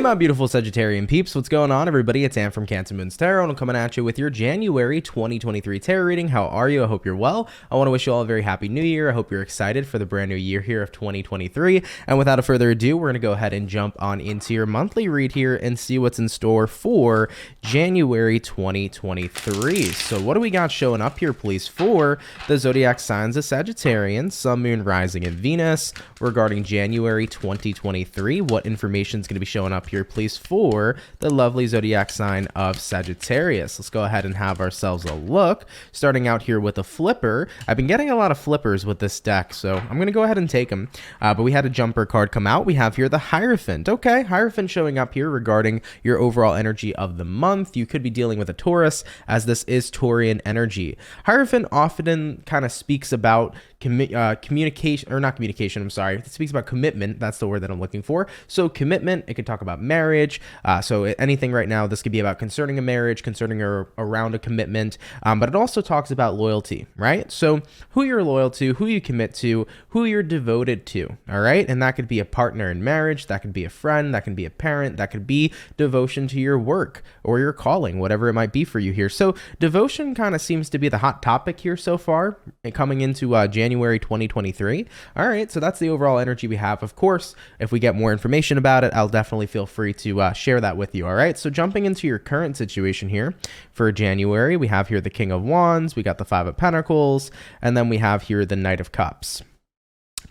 my beautiful Sagittarian peeps, what's going on everybody? It's Am from CancerMoonsTarot, and I'm coming at you with your January 2023 tarot reading. How are you? I hope you're well. I want to wish you all a very happy new year. I hope you're excited for the brand new year here of 2023. And without further ado, we're going to go ahead and jump on into your monthly read here and see what's in store for January 2023. So what do we got showing up here, please, for the zodiac signs of Sagittarian, Sun, Moon, Rising, and Venus regarding January 2023? What information is going to be showing up here, please, for the lovely zodiac sign of Sagittarius? Let's go ahead and have ourselves a look, starting out here with a flipper. I've been getting a lot of flippers with this deck, so I'm going to go ahead and take them. But we had a jumper card come out. We have here the Hierophant. Okay, Hierophant showing up here regarding your overall energy of the month. You could be dealing with a Taurus, as this is Taurian energy. Hierophant often kind of speaks about communication, or not communication, I'm sorry. It speaks about commitment. That's the word that I'm looking for. So commitment, it could talk about marriage. So anything right now, this could be about concerning a marriage, concerning around a commitment. But it also talks about loyalty, right? So who you're loyal to, who you commit to, who you're devoted to, all right? And that could be a partner in marriage. That could be a friend. That can be a parent. That could be devotion to your work or your calling, whatever it might be for you here. So devotion kind of seems to be the hot topic here so far, and coming into January 2023. All right, so that's the overall energy we have. Of course, if we get more information about it, I'll definitely feel free to share that with you. All right, so jumping into your current situation here for January, we have here the King of Wands, we got the Five of Pentacles, and then we have here the Knight of Cups.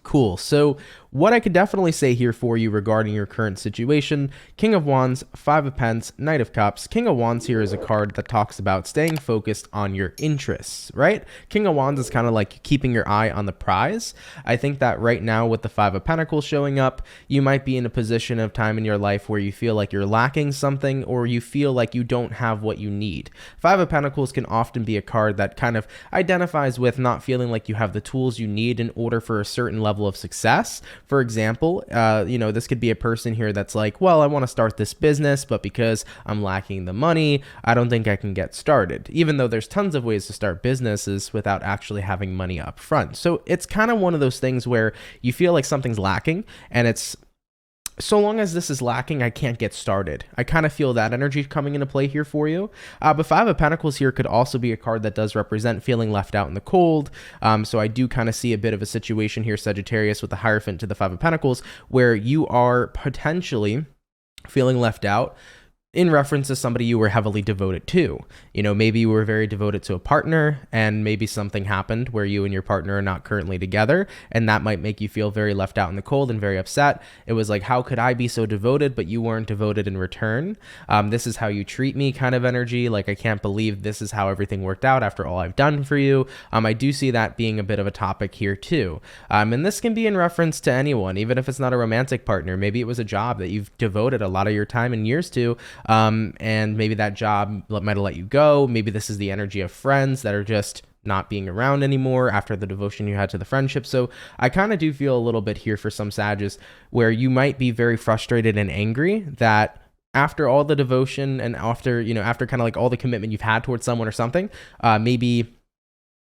Cool. So what I could definitely say here for you regarding your current situation: King of Wands, Five of Pents, Knight of Cups. King of Wands here is a card that talks about staying focused on your interests, right? King of Wands is kind of like keeping your eye on the prize. I think that right now with the Five of Pentacles showing up, you might be in a position of time in your life where you feel like you're lacking something, or you feel like you don't have what you need. Five of Pentacles can often be a card that kind of identifies with not feeling like you have the tools you need in order for a certain level of success. For example, this could be a person here that's like, well, I want to start this business, but because I'm lacking the money, I don't think I can get started, even though there's tons of ways to start businesses without actually having money up front. So it's kind of one of those things where you feel like something's lacking, and it's, so long as this is lacking, I can't get started. I kind of feel that energy coming into play here for you. But Five of Pentacles here could also be a card that does represent feeling left out in the cold. So I do kind of see a bit of a situation here, Sagittarius, with the Hierophant to the Five of Pentacles, where you are potentially feeling left out in reference to somebody you were heavily devoted to. Maybe you were very devoted to a partner, and maybe something happened where you and your partner are not currently together, and that might make you feel very left out in the cold and very upset. It was like, how could I be so devoted, but you weren't devoted in return? This is how you treat me kind of energy. Like, I can't believe this is how everything worked out after all I've done for you. I do see that being a bit of a topic here too. And this can be in reference to anyone, even if it's not a romantic partner. Maybe it was a job that you've devoted a lot of your time and years to, and maybe that job might have let you go. Maybe this is the energy of friends that are just not being around anymore after the devotion you had to the friendship. So I kind of do feel a little bit here for some Sages where you might be very frustrated and angry that after all the devotion and after kind of like all the commitment you've had towards someone or something, maybe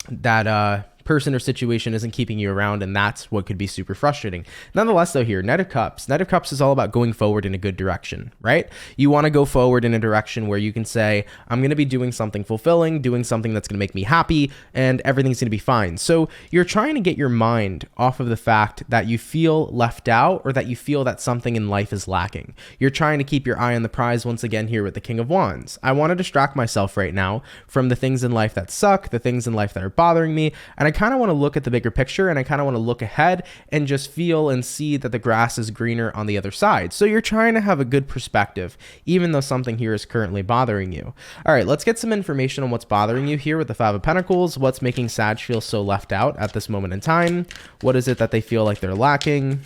that person or situation isn't keeping you around, and that's what could be super frustrating. Nonetheless, though, here, Knight of Cups. Knight of Cups is all about going forward in a good direction, right? You want to go forward in a direction where you can say, I'm going to be doing something fulfilling, doing something that's going to make me happy, and everything's going to be fine. So you're trying to get your mind off of the fact that you feel left out, or that you feel that something in life is lacking. You're trying to keep your eye on the prize once again here with the King of Wands. I want to distract myself right now from the things in life that suck, the things in life that are bothering me, and I kind of want to look at the bigger picture, and I kind of want to look ahead and just feel and see that the grass is greener on the other side. So you're trying to have a good perspective, even though something here is currently bothering you. All right, let's get some information on what's bothering you here with the Five of Pentacles. What's making Sag feel so left out at this moment in time? What is it that they feel like they're lacking?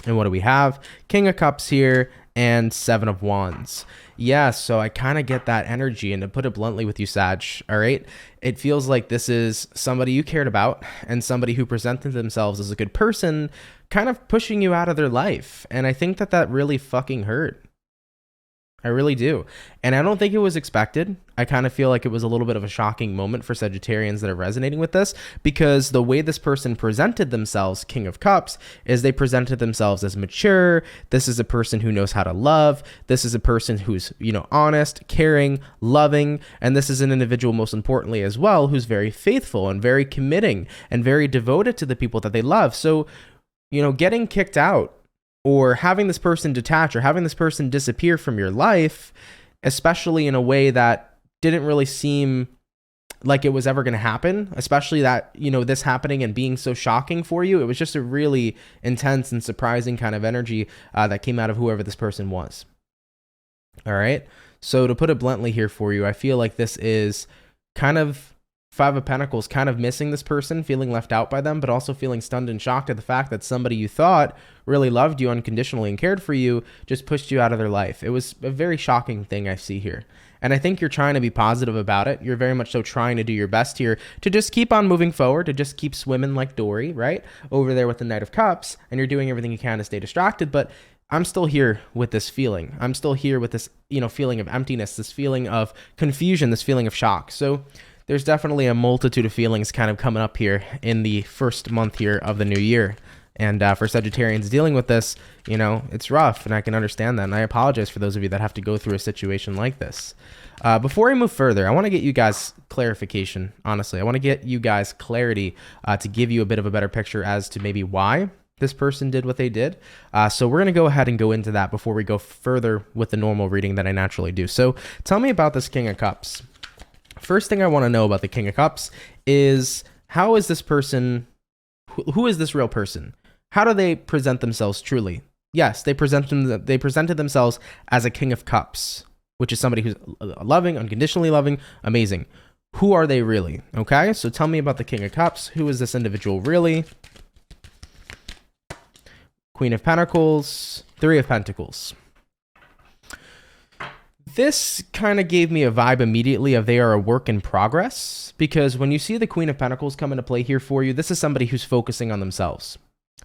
And what do we have? King of Cups here and Seven of Wands. Yeah, so I kind of get that energy, and to put it bluntly with you, Sag, all right, it feels like this is somebody you cared about and somebody who presented themselves as a good person kind of pushing you out of their life, and I think that really fucking hurt. I really do. And I don't think it was expected. I kind of feel like it was a little bit of a shocking moment for Sagittarians that are resonating with this, because the way this person presented themselves, King of Cups, is they presented themselves as mature. This is a person who knows how to love. This is a person who's, honest, caring, loving. And this is an individual, most importantly as well, who's very faithful and very committing and very devoted to the people that they love. So, getting kicked out, or having this person detach, or having this person disappear from your life, especially in a way that didn't really seem like it was ever going to happen, especially that, this happening and being so shocking for you. It was just a really intense and surprising kind of energy that came out of whoever this person was. All right. So to put it bluntly here for you, I feel like this is kind of Five of Pentacles, kind of missing this person, feeling left out by them, but also feeling stunned and shocked at the fact that somebody you thought really loved you unconditionally and cared for you just pushed you out of their life. It was a very shocking thing I see here. And I think you're trying to be positive about it. You're very much so trying to do your best here to just keep on moving forward, to just keep swimming like Dory, right? Over there with the Knight of Cups, and you're doing everything you can to stay distracted, but I'm still here with this feeling. I'm still here with this, feeling of emptiness, this feeling of confusion, this feeling of shock. So there's definitely a multitude of feelings kind of coming up here in the first month here of the new year. And for Sagittarians dealing with this, it's rough, and I can understand that. And I apologize for those of you that have to go through a situation like this. Before I move further, I want to get you guys clarification, honestly. I want to get you guys clarity to give you a bit of a better picture as to maybe why this person did what they did. So we're going to go ahead and go into that before we go further with the normal reading that I naturally do. So tell me about this King of Cups. First thing I want to know about the King of Cups is, how is this person, who is this real person? How do they present themselves truly? Yes, they presented themselves as a King of Cups, which is somebody who's loving, unconditionally loving, amazing. Who are they really? Okay, so tell me about the King of Cups. Who is this individual really? Queen of Pentacles, Three of Pentacles. This kind of gave me a vibe immediately of they are a work in progress, because when you see the Queen of Pentacles come into play here for you, this is somebody who's focusing on themselves.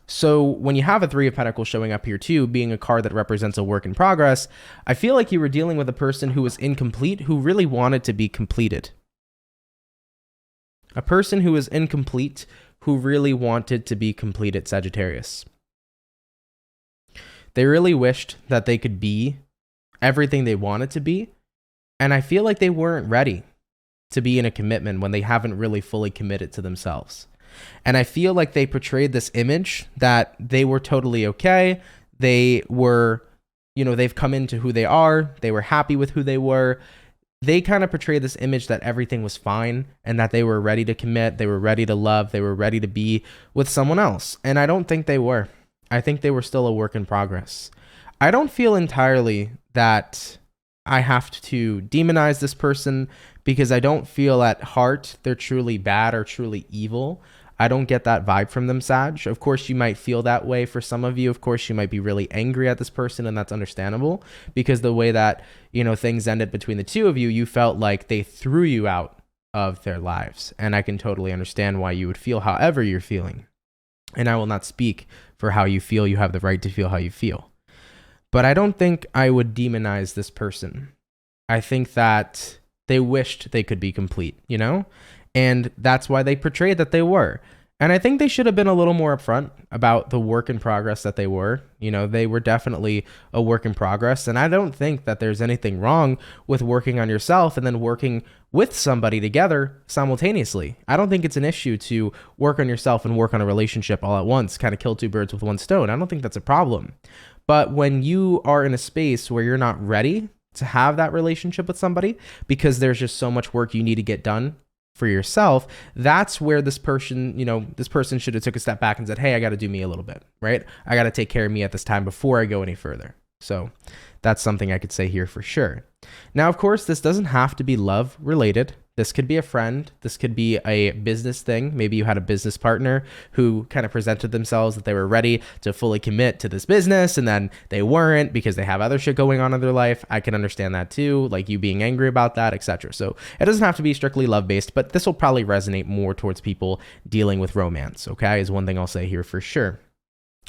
So when you have a Three of Pentacles showing up here too, being a card that represents a work in progress, I feel like you were dealing with a person who was incomplete, who really wanted to be completed. A person who is incomplete, who really wanted to be completed, Sagittarius. They really wished that they could be everything they wanted to be, and I feel like they weren't ready to be in a commitment when they haven't really fully committed to themselves. And I feel like they portrayed this image that they were totally okay. They were, they've come into who they are. They were happy with who they were. They kind of portrayed this image that everything was fine and that they were ready to commit. They were ready to love. They were ready to be with someone else. And I don't think they were. I think they were still a work in progress. I don't feel entirely that I have to demonize this person, because I don't feel at heart they're truly bad or truly evil. I don't get that vibe from them, Sag. Of course, you might feel that way for some of you. Of course, you might be really angry at this person, and that's understandable, because the way that, things ended between the two of you, you felt like they threw you out of their lives. And I can totally understand why you would feel however you're feeling. And I will not speak for how you feel. You have the right to feel how you feel. But I don't think I would demonize this person. I think that they wished they could be complete, And that's why they portrayed that they were. And I think they should have been a little more upfront about the work in progress that they were. They were definitely a work in progress. And I don't think that there's anything wrong with working on yourself and then working with somebody together simultaneously. I don't think it's an issue to work on yourself and work on a relationship all at once, kind of kill two birds with one stone. I don't think that's a problem. But when you are in a space where you're not ready to have that relationship with somebody, because there's just so much work you need to get done for yourself, that's where this person should have took a step back and said, hey, I got to do me a little bit, right? I got to take care of me at this time before I go any further. So that's something I could say here for sure. Now, of course, this doesn't have to be love related. This could be a friend. This could be a business thing. Maybe you had a business partner who kind of presented themselves that they were ready to fully commit to this business, and then they weren't because they have other shit going on in their life. I can understand that too, like you being angry about that, etc. So it doesn't have to be strictly love-based, but this will probably resonate more towards people dealing with romance, okay, is one thing I'll say here for sure.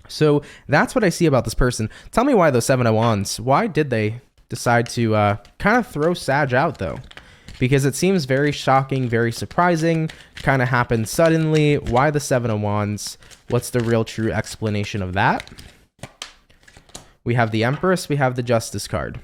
So that's what I see about this person. Tell me why those Seven of Wands, why did they decide to kind of throw Sag out though, because it seems very shocking, very surprising, kind of happened suddenly. Why the Seven of Wands? What's the real true explanation of that? We have the Empress, we have the Justice card.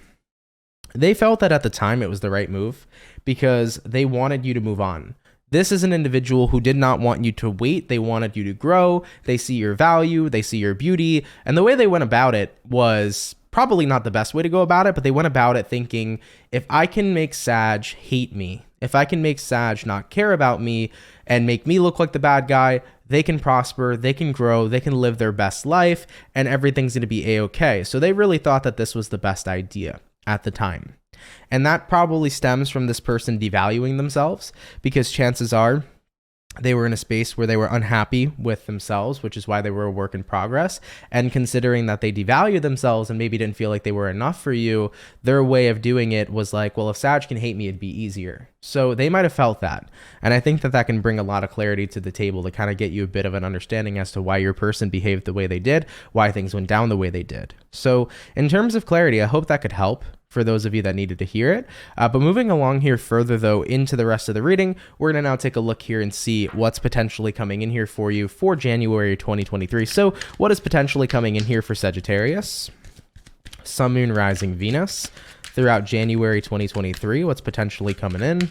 They felt that at the time it was the right move because they wanted you to move on. This is an individual who did not want you to wait. They wanted you to grow. They see your value. They see your beauty. And the way they went about it was probably not the best way to go about it, but they went about it thinking, if I can make Sag hate me, if I can make Sag not care about me and make me look like the bad guy, they can prosper, they can grow, they can live their best life, and everything's going to be a-okay. So they really thought that this was the best idea at the time. And that probably stems from this person devaluing themselves, because chances are they were in a space where they were unhappy with themselves, which is why they were a work in progress. And considering that they devalued themselves and maybe didn't feel like they were enough for you, their way of doing it was like, well, if Sag can hate me, it'd be easier. So they might have felt that. And I think that that can bring a lot of clarity to the table to kind of get you a bit of an understanding as to why your person behaved the way they did, why things went down the way they did. So in terms of clarity, I hope that could help for those of you that needed to hear it. But moving along here further though into the rest of the reading, we're going to now take a look here and see what's potentially coming in here for you for January 2023. So what is potentially coming in here for Sagittarius? Sun, Moon, Rising, Venus. Throughout January 2023, what's potentially coming in?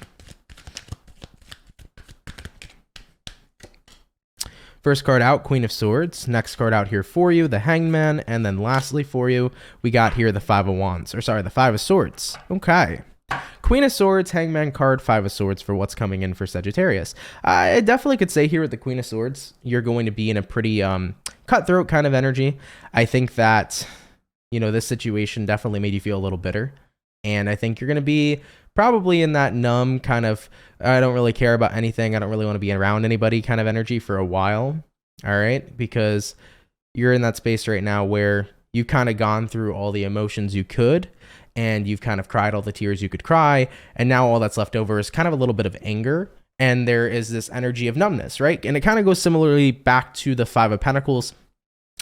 First card out, Queen of Swords. Next card out here for you, the Hanged Man. And then lastly for you, we got here the Five of Wands. Or sorry, the Five of Swords. Okay. Queen of Swords, Hanged Man card, Five of Swords for what's coming in for Sagittarius. I definitely could say here with the Queen of Swords, you're going to be in a pretty cutthroat kind of energy. I think that, you know, this situation definitely made you feel a little bitter. And I think you're going to be probably in that numb kind of, I don't really care about anything, I don't really want to be around anybody kind of energy for a while. All right. Because you're in that space right now where you've kind of gone through all the emotions you could, and you've kind of cried all the tears you could cry. And now all that's left over is kind of a little bit of anger. And there is this energy of numbness, right? And it kind of goes similarly back to the Five of Pentacles.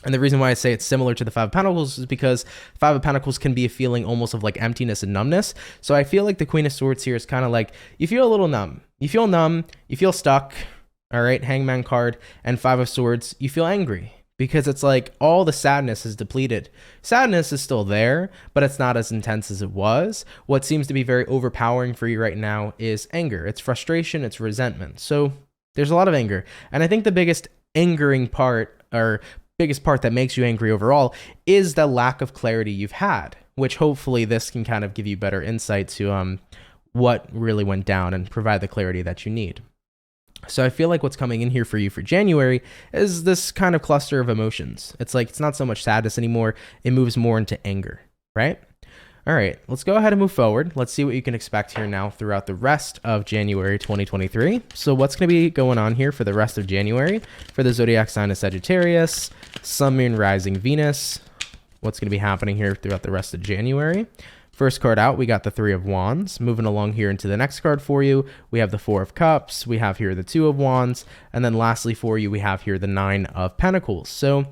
And the reason why I say it's similar to the Five of Pentacles is because Five of Pentacles can be a feeling almost of like emptiness and numbness. So I feel like the Queen of Swords here is kind of like, you feel a little numb. You feel numb, you feel stuck, all right, Hangman card, and Five of Swords, you feel angry. Because it's like all the sadness is depleted. Sadness is still there, but it's not as intense as it was. What seems to be very overpowering for you right now is anger. It's frustration, it's resentment. So there's a lot of anger. And I think the biggest angering part, or biggest part that makes you angry overall, is the lack of clarity you've had, which hopefully this can kind of give you better insight to what really went down and provide the clarity that you need. So I feel like what's coming in here for you for January is this kind of cluster of emotions. It's like, it's not so much sadness anymore. It moves more into anger, right? All right, let's go ahead and move forward. Let's see what you can expect here now throughout the rest of January 2023. So what's going to be going on here for the rest of January for the zodiac sign of Sagittarius, Sun, Moon, Rising, Venus? What's going to be happening here throughout the rest of January? First card out, we got the Three of Wands. Moving along here into the next card for you, we have the Four of Cups. We have here the Two of Wands. And then lastly for you, we have here the Nine of Pentacles. So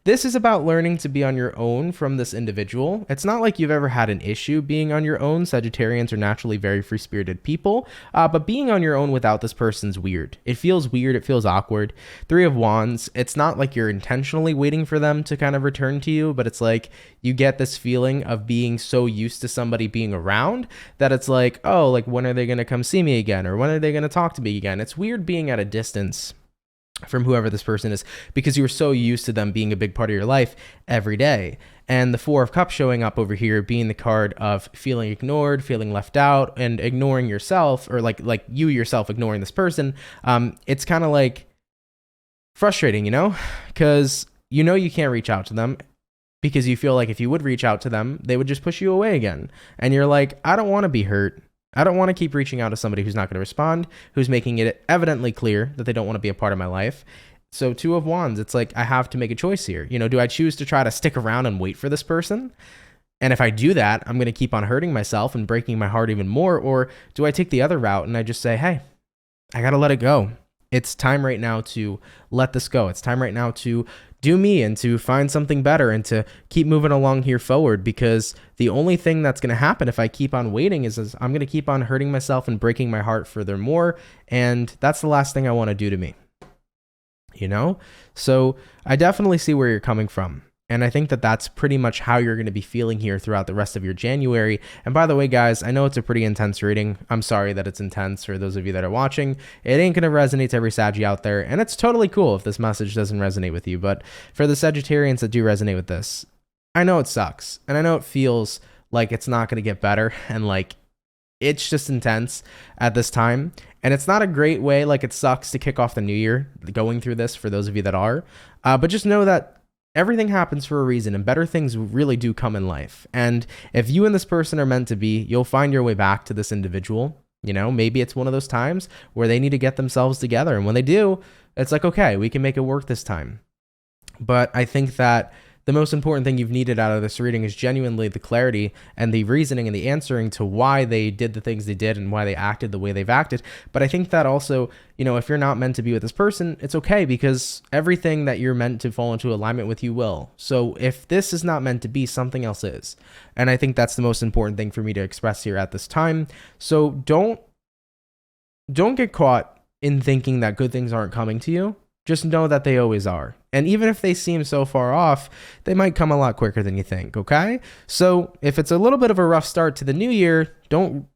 this is about learning to be on your own from this individual. It's not like you've ever had an issue being on your own. Sagittarians are naturally very free-spirited people, but being on your own without this person's weird. It feels weird. It feels awkward. Three of Wands, it's not like you're intentionally waiting for them to kind of return to you, but it's like you get this feeling of being so used to somebody being around that it's like, oh, like when are they going to come see me again? Or when are they going to talk to me again? It's weird being at a distance from whoever this person is, because you were so used to them being a big part of your life every day. And the Four of Cups showing up over here being the card of feeling ignored, feeling left out, and ignoring yourself, or like you yourself ignoring this person. It's kind of like frustrating, you know, because you know you can't reach out to them, because you feel like if you would reach out to them, they would just push you away again. And you're like, I don't want to be hurt. I don't want to keep reaching out to somebody who's not going to respond, who's making it evidently clear that they don't want to be a part of my life. So Two of Wands, it's like I have to make a choice here. You know, do I choose to try to stick around and wait for this person? And if I do that, I'm going to keep on hurting myself and breaking my heart even more. Or do I take the other route and I just say, hey, I got to let it go. It's time right now to let this go. It's time right now to do me and to find something better and to keep moving along here forward, because the only thing that's going to happen if I keep on waiting is I'm going to keep on hurting myself and breaking my heart furthermore. And that's the last thing I want to do to me, you know? So I definitely see where you're coming from. And I think that that's pretty much how you're going to be feeling here throughout the rest of your January. And by the way, guys, I know it's a pretty intense reading. I'm sorry that it's intense for those of you that are watching. It ain't going to resonate to every Saggy out there. And it's totally cool if this message doesn't resonate with you. But for the Sagittarians that do resonate with this, I know it sucks. And I know it feels like it's not going to get better. And like, it's just intense at this time. And it's not a great way. Like, it sucks to kick off the new year going through this for those of you that are. But just know that everything happens for a reason, and better things really do come in life. And if you and this person are meant to be, you'll find your way back to this individual. You know, maybe it's one of those times where they need to get themselves together. And when they do, it's like, okay, we can make it work this time. But I think that the most important thing you've needed out of this reading is genuinely the clarity and the reasoning and the answering to why they did the things they did and why they acted the way they've acted. But I think that also, you know, if you're not meant to be with this person, it's okay, because everything that you're meant to fall into alignment with, you will. So if this is not meant to be, something else is. And I think that's the most important thing for me to express here at this time. So don't get caught in thinking that good things aren't coming to you. Just know that they always are. And even if they seem so far off, they might come a lot quicker than you think, okay? So if it's a little bit of a rough start to the new year, don't,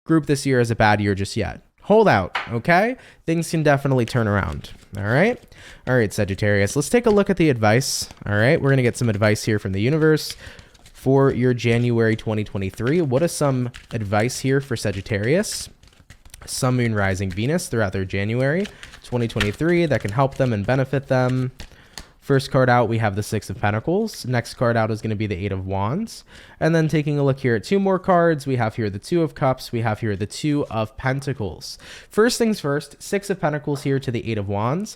group this year as a bad year just yet. Hold out, okay? Things can definitely turn around, all right? All right, Sagittarius, let's take a look at the advice, all right? We're going to get some advice here from the universe for your January 2023. What is some advice here for Sagittarius? Sun, Moon, Rising, Venus throughout their January 2023 that can help them and benefit them. First card out, we have the Six of Pentacles. Next card out is going to be the Eight of Wands. And then taking a look here at two more cards, we have here the Two of Cups. We have here the Two of Pentacles. First things first, Six of Pentacles here to the Eight of Wands.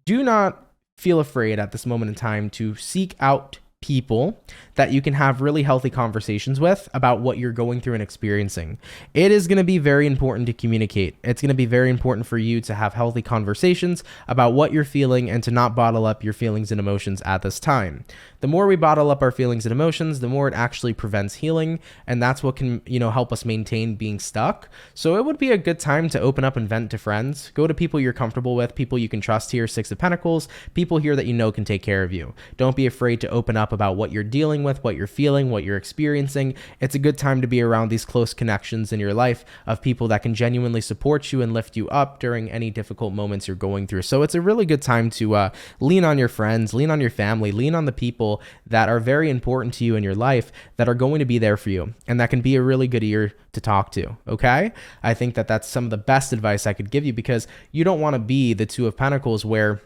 Do not feel afraid at this moment in time to seek out people that you can have really healthy conversations with about what you're going through and experiencing. It is going to be very important to communicate. It's going to be very important for you to have healthy conversations about what you're feeling and to not bottle up your feelings and emotions at this time. The more we bottle up our feelings and emotions, the more it actually prevents healing, and that's what can, help us maintain being stuck. So it would be a good time to open up and vent to friends. Go to people you're comfortable with, people you can trust here, Six of Pentacles, people here that you know can take care of you. Don't be afraid to open up about what you're dealing with, what you're feeling, what you're experiencing. It's a good time to be around these close connections in your life of people that can genuinely support you and lift you up during any difficult moments you're going through. So it's a really good time to lean on your friends, lean on your family, lean on the people that are very important to you in your life that are going to be there for you, and that can be a really good ear to talk to, okay? I think that that's some of the best advice I could give you, because you don't want to be the Two of Pentacles where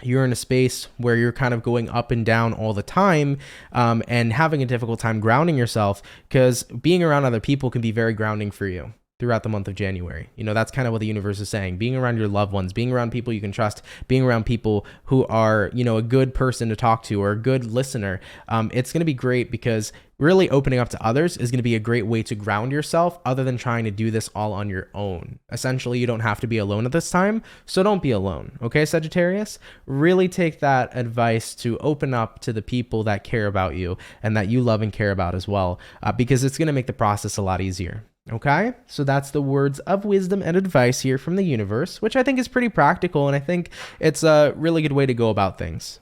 you're in a space where you're kind of going up and down all the time and having a difficult time grounding yourself, because being around other people can be very grounding for you throughout the month of January. That's kind of what the universe is saying. Being around your loved ones, being around people you can trust, being around people who are, a good person to talk to or a good listener. It's going to be great, because really opening up to others is going to be a great way to ground yourself, other than trying to do this all on your own. Essentially, you don't have to be alone at this time, so don't be alone. Okay, Sagittarius? Really take that advice to open up to the people that care about you and that you love and care about as well, because it's going to make the process a lot easier. Okay, so that's the words of wisdom and advice here from the universe, which I think is pretty practical, and I think it's a really good way to go about things.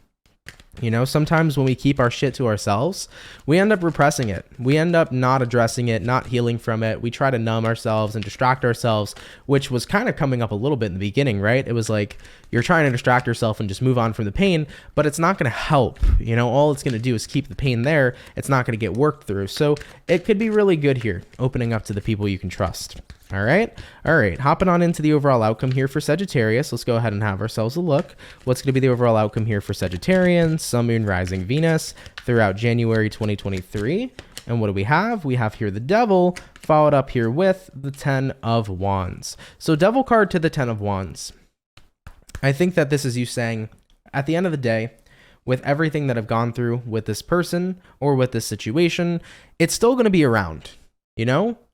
Sometimes when we keep our shit to ourselves, we end up repressing it. We end up not addressing it, not healing from it. We try to numb ourselves and distract ourselves, which was kind of coming up a little bit in the beginning, right? It was like you're trying to distract yourself and just move on from the pain, but it's not going to help. All it's going to do is keep the pain there. It's not going to get worked through. So it could be really good here, opening up to the people you can trust. All right. Hopping on into the overall outcome here for Sagittarius. Let's go ahead and have ourselves a look. What's going to be the overall outcome here for Sagittarians, Sun, Moon, Rising, Venus throughout January 2023? And what do we have? We have here the Devil, followed up here with the Ten of Wands. So Devil card to the Ten of Wands. I think that this is you saying, at the end of the day, with everything that I've gone through with this person or with this situation, it's still going to be around.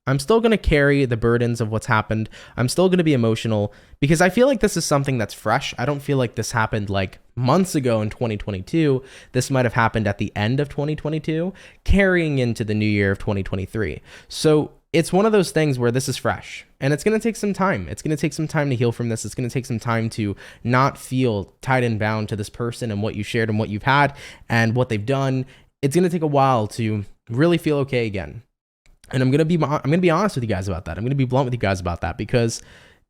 I'm still going to carry the burdens of what's happened. I'm still going to be emotional because I feel like this is something that's fresh. I don't feel like this happened like months ago in 2022. This might have happened at the end of 2022, carrying into the new year of 2023. So it's one of those things where this is fresh and it's going to take some time. It's going to take some time to heal from this. It's going to take some time to not feel tied and bound to this person and what you shared and what you've had and what they've done. It's going to take a while to really feel okay again. And I'm going to be honest with you guys about that. I'm going to be blunt with you guys about that because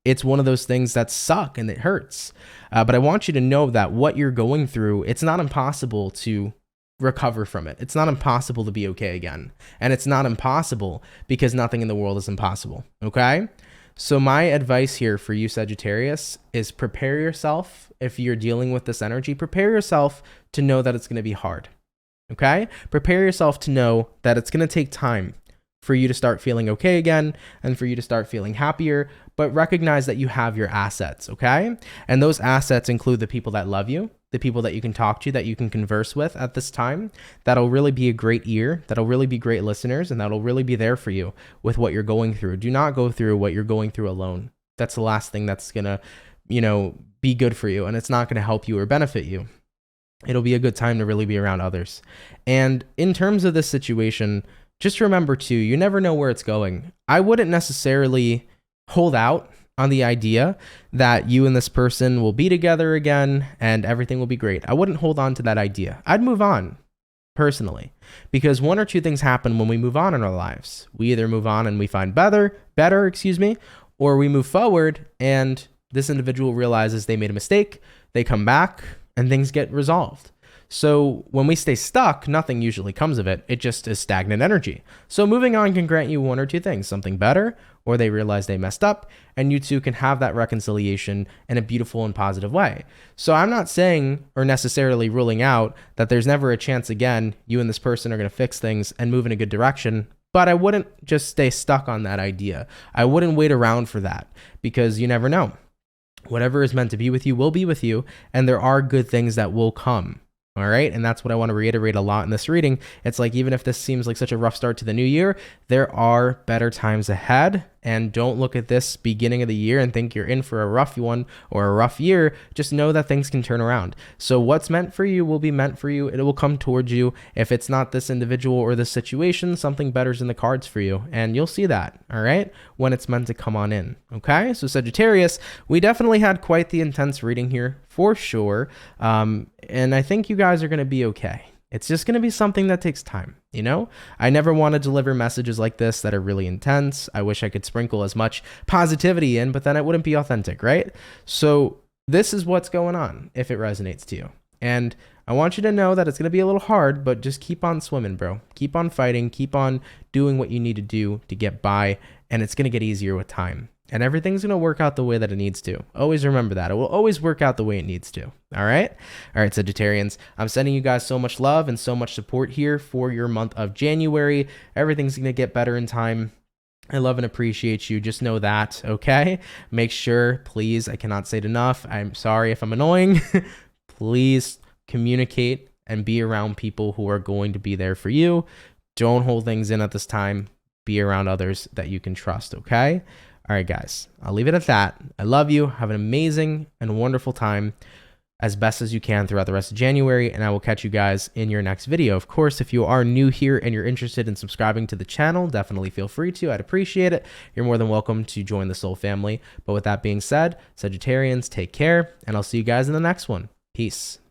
it's one of those things that suck and it hurts. But I want you to know that what you're going through, it's not impossible to recover from it. It's not impossible to be okay again. And it's not impossible because nothing in the world is impossible. Okay? So my advice here for you, Sagittarius, is prepare yourself. If you're dealing with this energy, prepare yourself to know that it's going to be hard. Okay? Prepare yourself to know that it's going to take time for you to start feeling okay again and for you to start feeling happier, but recognize that you have your assets, okay? And those assets include the people that love you, the people that you can talk to, that you can converse with at this time. That'll really be a great ear, that'll really be great listeners, and that'll really be there for you with what you're going through. Do not go through what you're going through alone. That's the last thing that's gonna, be good for you, and it's not gonna help you or benefit you. It'll be a good time to really be around others. And in terms of this situation, just remember too, you never know where it's going. I wouldn't necessarily hold out on the idea that you and this person will be together again and everything will be great. I wouldn't hold on to that idea. I'd move on personally, because one or two things happen when we move on in our lives. We either move on and we find better, or we move forward and this individual realizes they made a mistake, they come back and things get resolved. So when we stay stuck, nothing usually comes of it. It just is stagnant energy. So moving on can grant you one or two things, something better, or they realize they messed up, and you two can have that reconciliation in a beautiful and positive way. So I'm not saying or necessarily ruling out that there's never a chance again you and this person are going to fix things and move in a good direction, but I wouldn't just stay stuck on that idea. I wouldn't wait around for that because you never know. Whatever is meant to be with you will be with you, and there are good things that will come. All right. And that's what I want to reiterate a lot in this reading. It's like, even if this seems like such a rough start to the new year, there are better times ahead. And don't look at this beginning of the year and think you're in for a rough one or a rough year. Just know that things can turn around. So what's meant for you will be meant for you. It will come towards you. If it's not this individual or this situation, something better's in the cards for you. And you'll see that, all right, when it's meant to come on in. Okay. So Sagittarius, we definitely had quite the intense reading here for sure. And I think you guys are going to be okay. It's just going to be something that takes time. I never want to deliver messages like this that are really intense. I wish I could sprinkle as much positivity in, but then it wouldn't be authentic, right? So this is what's going on if it resonates to you. And I want you to know that it's going to be a little hard, but just keep on swimming, bro. Keep on fighting. Keep on doing what you need to do to get by. And it's going to get easier with time. And everything's going to work out the way that it needs to. Always remember that. It will always work out the way it needs to. All right? All right, Sagittarians. I'm sending you guys so much love and so much support here for your month of January. Everything's going to get better in time. I love and appreciate you. Just know that, okay? Make sure, please, I cannot say it enough. I'm sorry if I'm annoying. Please communicate and be around people who are going to be there for you. Don't hold things in at this time. Be around others that you can trust, okay? All right, guys, I'll leave it at that. I love you. Have an amazing and wonderful time as best as you can throughout the rest of January, and I will catch you guys in your next video. Of course, if you are new here and you're interested in subscribing to the channel, definitely feel free to. I'd appreciate it. You're more than welcome to join the Soul family. But with that being said, Sagittarians, take care, and I'll see you guys in the next one. Peace.